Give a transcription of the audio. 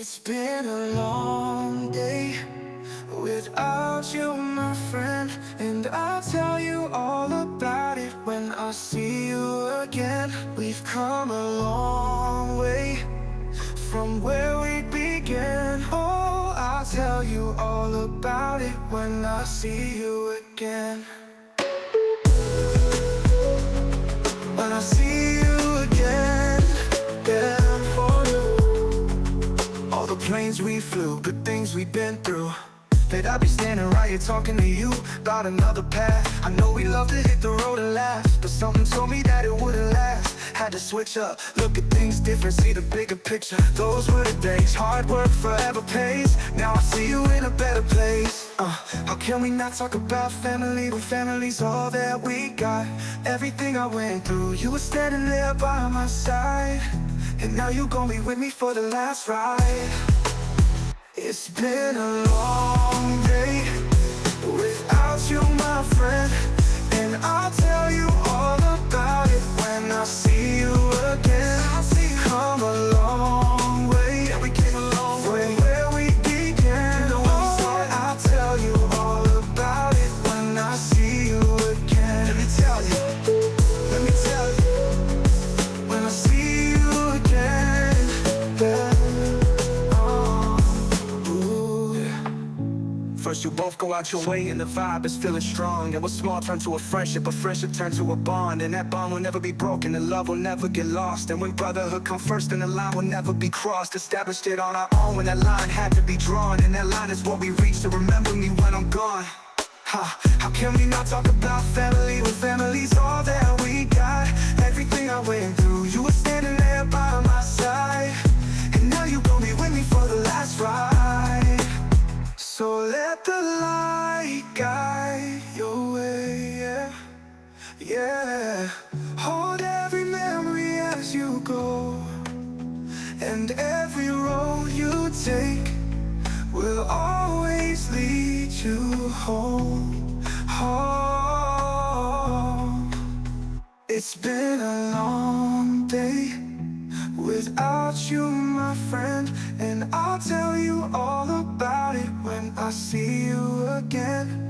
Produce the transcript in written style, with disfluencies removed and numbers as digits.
It's been a long day without you, my friend, and I'll tell you all about it when I see you again. We've come a long way from where we began. Oh, I'll tell you all about it when I see you again. When I see you again, yeah, for you. All the planes we flew, good things we've been through. That I'd be standing right here talking to you about another path. I know we love to hit the road and laugh, but something told me that it wouldn't last. Had to switch up, look at things different, see the bigger picture. Those were the days, hard work forever pays. Now I see you in a better place. How can we not talk about family when family's all that we got? Everything I went through, you were standing there by my side, and now you gon' be with me for the last ride. It's been a long day without you, my friend, and I'll tell you all about it when I see you again. Come a long way, yeah, we came a long way from where we began. Oh, I'll tell you all about it when I see you again. Let me tell you, when I see you again, yeah. First you both go out your way and the vibe is feeling strong. And what's small turn to a friendship turn to a bond. And that bond will never be broken, and love will never get lost. And when brotherhood come first, then the line will never be crossed. Established it on our own when that line had to be drawn. And that line is what we reach to remember me when I'm gone. How can we not talk about family when family's all that we got? Everything I went through, you were standing there by my side, and now you gon' be with me for the last ride. So let the light guide your way, yeah, yeah. Hold every memory as you go, and every road you take will always lead you home, home. It's been a long day without you, my friend, and I'll tell you all about it when I see you again.